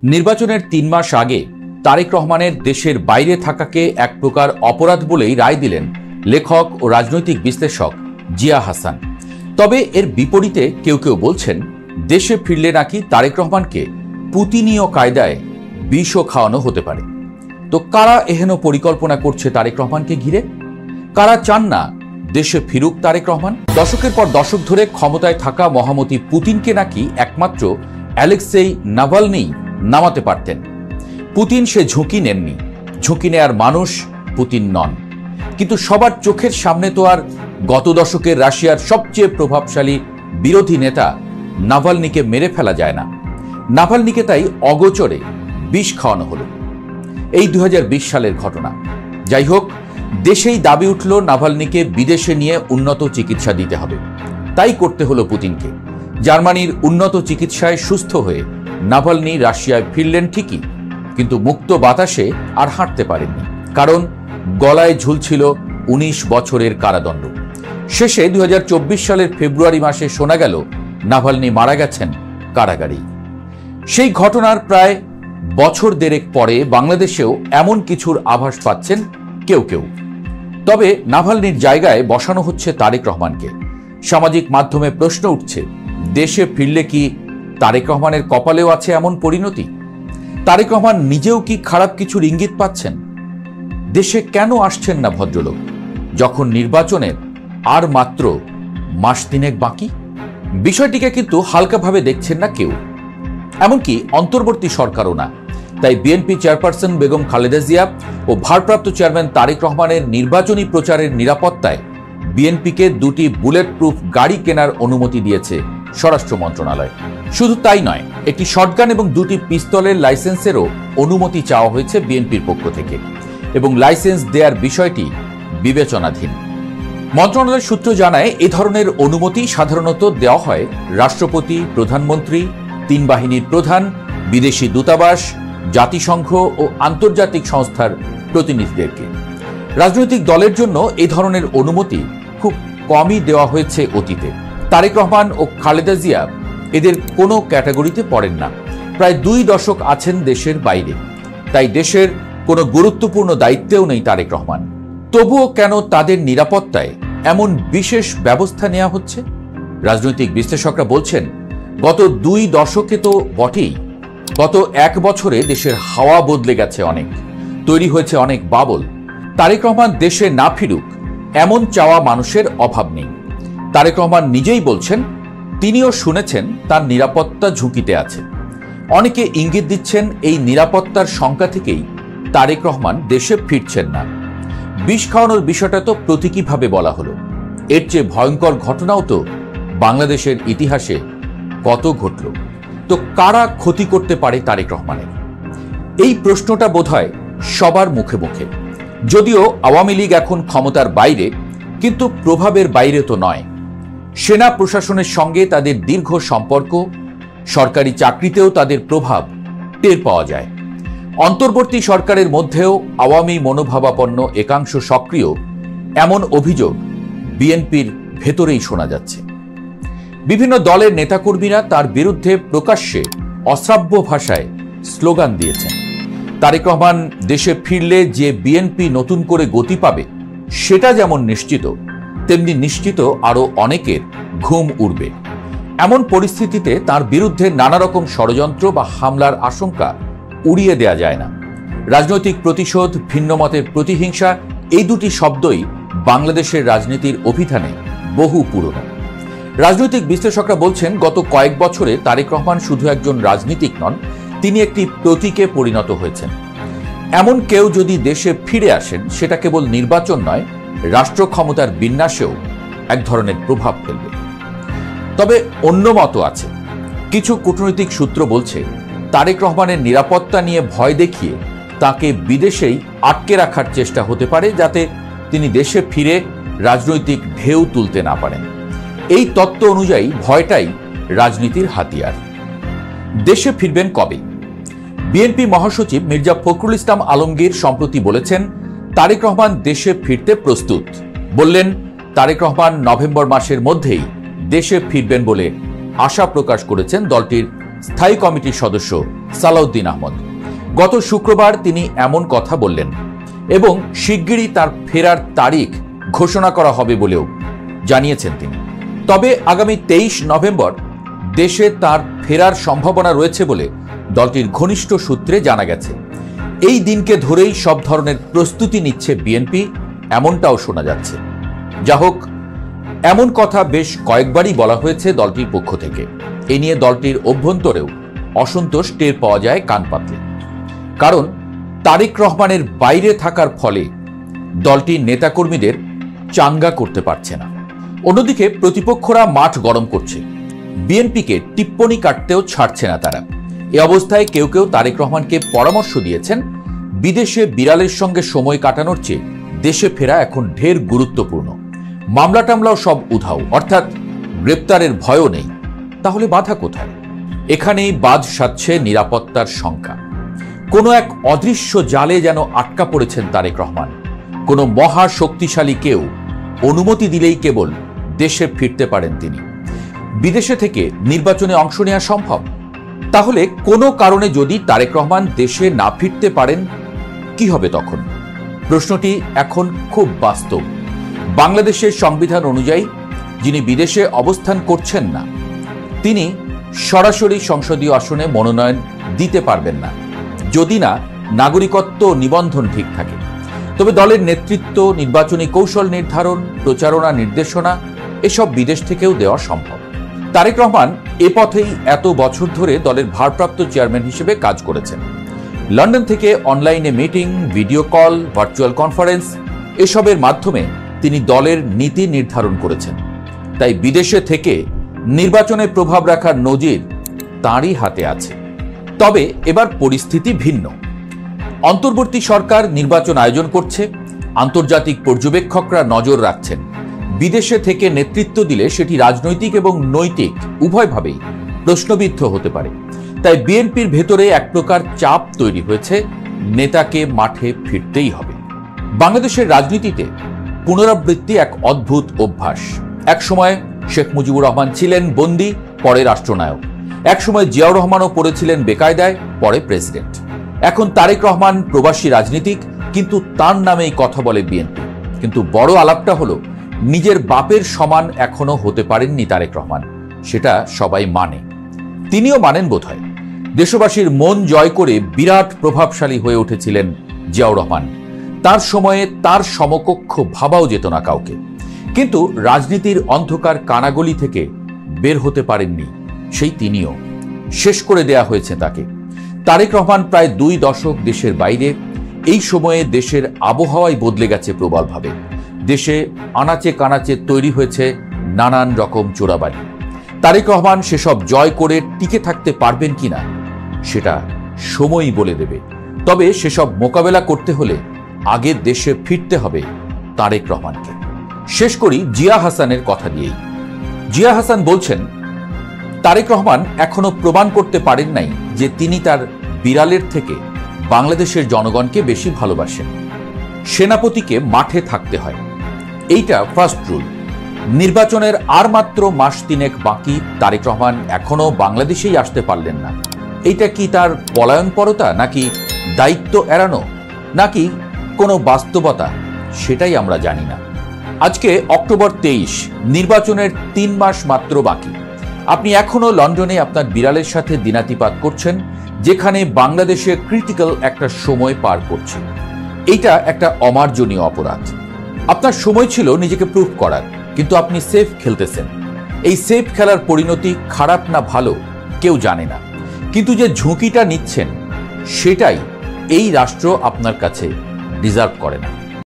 নির্বাচনের ৩ মাস আগে তারেক রহমানের দেশের বাইরে থাকাকে এক প্রকার অপরাধ বলেই রায় দিলেন লেখক ও রাজনৈতিক বিশ্লেষক জিয়া হাসান। তবে এর বিপরীতে কেউ কেউ বলছেন, দেশে ফিরলে নাকি তারেক রহমানকে পুতিনীয় কায়দায় বিষও খাওয়ানো হতে পারে। তো কারা এহেন পরিকল্পনা করছে তারেক রহমানকে ঘিরে? কারা চান না দেশে ফিরুক তারেক রহমান? দশকের পর দশক ধরে ক্ষমতায় থাকা মহামতি পুতিনকে নাকি একমাত্র অ্যালেক্সেই নাভালনি নামাতে পারতেন। পুতিন সে ঝুঁকি নেননি। ঝুঁকি নেয়ার মানুষ পুতিন নন। কিন্তু সবার চোখের সামনে তো আর গত দশকের রাশিয়ার সবচেয়ে প্রভাবশালী বিরোধী নেতা নাভালনিকে মেরে ফেলা যায় না। নাভালনিকে তাই অগোচরে বিষ খাওয়ানো হলো। এই 2020 সালের ঘটনা। যাই হোক, দেশেই দাবি উঠল নাভালনিকে বিদেশে নিয়ে উন্নত চিকিৎসা দিতে হবে। তাই করতে হলো পুতিনকে। জার্মানির উন্নত চিকিৎসায় সুস্থ হয়ে নাভালনি রাশিয়ায় ফিরলেন ঠিকই, কিন্তু মুক্ত বাতাসে আর হাঁটতে পারেননি। কারণ গলায় ঝুলছিল 19 বছরের কারাদণ্ড। শেষে 2024 সালের ফেব্রুয়ারি মাসে শোনা গেল নাভালনি মারা গেছেন কারাগারেই। সেই ঘটনার প্রায় বছর দেড়েক পরে বাংলাদেশেও এমন কিছুর আভাস পাচ্ছেন কেউ কেউ। তবে নাভালনির জায়গায় বসানো হচ্ছে তারেক রহমানকে। সামাজিক মাধ্যমে প্রশ্ন উঠছে, দেশে ফিরলে কি তারেক রহমানের কপালেও আছে এমন পরিণতি? তারেক রহমান নিজেও কি খারাপ কিছুর ইঙ্গিত পাচ্ছেন? দেশে কেন আসছেন না ভদ্রলোক, যখন নির্বাচনের আর মাত্র মাস তিনেক বাকি? বিষয়টিকে কিন্তু হালকাভাবে দেখছেন না কেউ, এমনকি অন্তর্বর্তী সরকারও না। তাই বিএনপি চেয়ারপারসন বেগম খালেদা জিয়া ও ভারপ্রাপ্ত চেয়ারম্যান তারেক রহমানের নির্বাচনী প্রচারের নিরাপত্তায় বিএনপিকে 2টি বুলেট প্রুফ গাড়ি কেনার অনুমতি দিয়েছে স্বরাষ্ট্র মন্ত্রণালয়। শুধু তাই নয়, একটি শটগান এবং 2টি পিস্তলের লাইসেন্সেরও অনুমতি চাওয়া হয়েছে বিএনপির পক্ষ থেকে, এবং লাইসেন্স দেওয়ার বিষয়টি বিবেচনাধীন। মন্ত্রণালয় সূত্র জানায়, এ ধরনের অনুমতি সাধারণত দেওয়া হয় রাষ্ট্রপতি, প্রধানমন্ত্রী, 3 বাহিনীর প্রধান, বিদেশি দূতাবাস, জাতিসংঘ ও আন্তর্জাতিক সংস্থার প্রতিনিধিদেরকে। রাজনৈতিক দলের জন্য এ ধরনের অনুমতি খুব কমই দেওয়া হয়েছে অতীতে। তারেক রহমান ও খালেদা জিয়া এদের কোনো ক্যাটাগরিতে পড়েন না। প্রায় 2 দশক আছেন দেশের বাইরে, তাই দেশের কোনো গুরুত্বপূর্ণ দায়িত্বেও নেই তারেক রহমান। তবুও কেন তাদের নিরাপত্তায় এমন বিশেষ ব্যবস্থা নেওয়া হচ্ছে? রাজনৈতিক বিশ্লেষকরা বলছেন, গত 2 দশকে তো বটেই, গত 1 বছরে দেশের হাওয়া বদলে গেছে অনেক, তৈরি হয়েছে অনেক বাবল। তারেক রহমান দেশে না ফিরুক এমন চাওয়া মানুষের অভাব নেই। তারেক রহমান নিজেই বলছেন, তিনিও শুনেছেন তার নিরাপত্তা ঝুঁকিতে আছে। অনেকে ইঙ্গিত দিচ্ছেন, এই নিরাপত্তার শঙ্কা থেকেই তারেক রহমান দেশে ফিরছেন না। বিষ খাওয়ানোর বিষয়টা তো প্রতীকীভাবে বলা হলো। এর চেয়ে ভয়ঙ্কর ঘটনাও তো বাংলাদেশের ইতিহাসে কত ঘটল। তো কারা ক্ষতি করতে পারে তারেক রহমানের? এই প্রশ্নটা বোধহয় সবার মুখে মুখে। যদিও আওয়ামী লীগ এখন ক্ষমতার বাইরে, কিন্তু প্রভাবের বাইরে তো নয়। সেনা প্রশাসনের সঙ্গে তাদের দীর্ঘ সম্পর্ক, সরকারি চাকরিতেও তাদের প্রভাব টের পাওয়া যায়। অন্তর্বর্তী সরকারের মধ্যেও আওয়ামী মনোভাবাপন্ন একাংশ সক্রিয়, এমন অভিযোগ বিএনপির ভেতরেই শোনা যাচ্ছে। বিভিন্ন দলের নেতাকর্মীরা তার বিরুদ্ধে প্রকাশ্যে অশ্রাব্য ভাষায় স্লোগান দিয়েছেন। তারেক রহমান দেশে ফিরলে যে বিএনপি নতুন করে গতি পাবে, সেটা যেমন নিশ্চিত, তেমনি নিশ্চিত আরও অনেকের ঘুম উড়বে। এমন পরিস্থিতিতে তার বিরুদ্ধে নানা রকম ষড়যন্ত্র বা হামলার আশঙ্কা উড়িয়ে দেয়া যায় না। রাজনৈতিক প্রতিশোধ, ভিন্নমতের প্রতিহিংসা, এই 2টি শব্দই বাংলাদেশের রাজনীতির অভিধানে বহু পুরনো। রাজনৈতিক বিশ্লেষকরা বলছেন, গত কয়েক বছরে তারেক রহমান শুধু একজন রাজনীতিক নন, তিনি একটি প্রতীকে পরিণত হয়েছেন। এমন কেউ যদি দেশে ফিরে আসেন, সেটা কেবল নির্বাচন নয়, রাষ্ট্র ক্ষমতার বিন্যাসেও এক ধরনের প্রভাব ফেলবে। তবে অন্য মত আছে। কিছু কূটনৈতিক সূত্র বলছে, তারেক রহমানের নিরাপত্তা নিয়ে ভয় দেখিয়ে তাকে বিদেশেই আটকে রাখার চেষ্টা হতে পারে, যাতে তিনি দেশে ফিরে রাজনৈতিক ঢেউ তুলতে না পারেন। এই তত্ত্ব অনুযায়ী ভয়টাই রাজনীতির হাতিয়ার। দেশে ফিরবেন কবে? বিএনপি মহাসচিব মির্জা ফখরুল ইসলাম আলমগীর সম্প্রতি বলেছেন, তারেক রহমান দেশে ফিরতে প্রস্তুত। বললেন, তারেক রহমান নভেম্বর মাসের মধ্যেই দেশে ফিরবেন বলে আশা প্রকাশ করেছেন দলটির স্থায়ী কমিটির সদস্য সালাউদ্দিন আহমদ। গত শুক্রবার তিনি এমন কথা বললেন এবং শিগগিরই তার ফেরার তারিখ ঘোষণা করা হবে বলেও জানিয়েছেন তিনি। তবে আগামী 23 নভেম্বর দেশে তার ফেরার সম্ভাবনা রয়েছে বলে দলটির ঘনিষ্ঠ সূত্রে জানা গেছে। এই দিনকে ধরেই সব ধরনের প্রস্তুতি নিচ্ছে বিএনপি, এমনটাও শোনা যাচ্ছে। যা হোক, এমন কথা বেশ কয়েকবারই বলা হয়েছে দলটির পক্ষ থেকে। এ নিয়ে দলটির অভ্যন্তরেও অসন্তোষ টের পাওয়া যায় কান পাতলে। কারণ তারেক রহমানের বাইরে থাকার ফলে দলটির নেতাকর্মীদের চাঙ্গা করতে পারছে না। অন্যদিকে প্রতিপক্ষরা মাঠ গরম করছে, বিএনপিকে টিপ্পনি কাটতেও ছাড়ছে না তারা। এ অবস্থায় কেউ কেউ তারেক রহমানকে পরামর্শ দিয়েছেন, বিদেশে বিড়ালের সঙ্গে সময় কাটানোর চেয়ে দেশে ফেরা এখন ঢের গুরুত্বপূর্ণ। মামলা টামলাও সব উধাও, অর্থাৎ গ্রেপ্তারের ভয়ও নেই। তাহলে বাধা কোথায়? এখানেই বাদ সাধছে নিরাপত্তার শঙ্কা। কোনো এক অদৃশ্য জালে যেন আটকা পড়েছেন তারেক রহমান। কোনো মহা শক্তিশালী কেউ অনুমতি দিলেই কেবল দেশে ফিরতে পারেন তিনি। বিদেশে থেকে নির্বাচনে অংশ নেওয়া সম্ভব? তাহলে কোনো কারণে যদি তারেক রহমান দেশে না ফিরতে পারেন, কি হবে তখন? প্রশ্নটি এখন খুব বাস্তব। বাংলাদেশের সংবিধান অনুযায়ী যিনি বিদেশে অবস্থান করছেন না, তিনি সরাসরি সংসদীয় আসনে মনোনয়ন দিতে পারবেন না, যদি না নাগরিকত্ব নিবন্ধন ঠিক থাকে। তবে দলের নেতৃত্ব, নির্বাচনী কৌশল নির্ধারণ, প্রচারণা, নির্দেশনা এসব বিদেশ থেকেও দেওয়া সম্ভব। তারেক রহমান এ পথেই এত বছর ধরে দলের ভারপ্রাপ্ত চেয়ারম্যান হিসেবে কাজ করেছেন। লন্ডন থেকে অনলাইনে meeting, video call, virtual conference এসবের মাধ্যমে তিনি দলের নীতি নির্ধারণ করেছেন। তাই বিদেশে থেকে নির্বাচনে প্রভাব রাখার নজির তাঁরই হাতে আছে। তবে এবার পরিস্থিতি ভিন্ন। অন্তর্বর্তী সরকার নির্বাচন আয়োজন করছে, আন্তর্জাতিক পর্যবেক্ষকরা নজর রাখছেন। বিদেশে থেকে নেতৃত্ব দিলে সেটি রাজনৈতিক এবং নৈতিক উভয়ভাবেই প্রশ্নবিদ্ধ হতে পারে। তাই বিএনপির ভেতরে এক প্রকার চাপ তৈরি হয়েছে, নেতাকে মাঠে ফিরতেই হবে। বাংলাদেশের রাজনীতিতে পুনরাবৃত্তি এক অদ্ভুত অভ্যাস। এক সময় শেখ মুজিবুর রহমান ছিলেন বন্দী, পরে রাষ্ট্রনায়ক। এক সময় জিয়াউর রহমানও পড়েছিলেন বেকায়দায়, পরে প্রেসিডেন্ট। এখন তারেক রহমান প্রবাসী রাজনীতিক, কিন্তু তার নামেই কথা বলে বিএনপি। কিন্তু বড় আলাপটা হলো, নিজের বাপের সমান এখনো হতে পারেননি তারেক রহমান, সেটা সবাই মানে। তিনিও মানেন বোধহয়। দেশবাসীর মন জয় করে বিরাট প্রভাবশালী হয়ে উঠেছিলেন জিয়াউর রহমান। তার সময়ে তার সমকক্ষ ভাবাও যেত না কাউকে। কিন্তু রাজনীতির অন্ধকার কানাগলি থেকে বের হতে পারেননি সেই তিনিও। শেষ করে দেয়া হয়েছে তাকে। তারেক রহমান প্রায় 2 দশক দেশের বাইরে। এই সময়ে দেশের আবহাওয়াই বদলে গেছে প্রবলভাবে। দেশে আনাচে কানাচে তৈরি হয়েছে নানান রকম চোরাবালি। তারেক রহমান সেসব জয় করে টিকে থাকতে পারবেন কিনা সেটা সময়ই বলে দেবে। তবে সেসব মোকাবেলা করতে হলে আগে দেশে ফিরতে হবে তারেক রহমানকে। শেষ করি জিয়া হাসানের কথা দিয়েই। জিয়া হাসান বলছেন, তারেক রহমান এখনো প্রমাণ করতে পারেন নাই যে তিনি তার বিড়ালের থেকে বাংলাদেশের জনগণকে বেশি ভালোবাসেন। সেনাপতিকে মাঠে থাকতে হয়, এইটা ফার্স্ট রুল। নির্বাচনের আর মাত্র মাস 3 বাকি, তারেক রহমান এখনো বাংলাদেশেই আসতে পারলেন না। এইটা কি তার পলায়নপরতা, নাকি দায়িত্ব এড়ানো, নাকি কোনো বাস্তবতা, সেটাই আমরা জানি না। আজকে অক্টোবর 23, নির্বাচনের 3 মাস মাত্র বাকি। আপনি এখনো লন্ডনে আপনার বিড়ালের সাথে দিনাতিপাত করছেন, যেখানে বাংলাদেশে ক্রিটিক্যাল একটা সময় পার করছে। এইটা একটা অমার্জনীয় অপরাধ। আপনার সময় ছিল নিজেকে প্রুভ করার, কিন্তু আপনি সেফ খেলতেছেন। এই সেফ খেলার পরিণতি খারাপ না ভালো কেউ জানে না, কিন্তু যে ঝুঁকিটা নিচ্ছেন সেটাই এই রাষ্ট্র আপনার কাছে ডিজার্ভ করে না।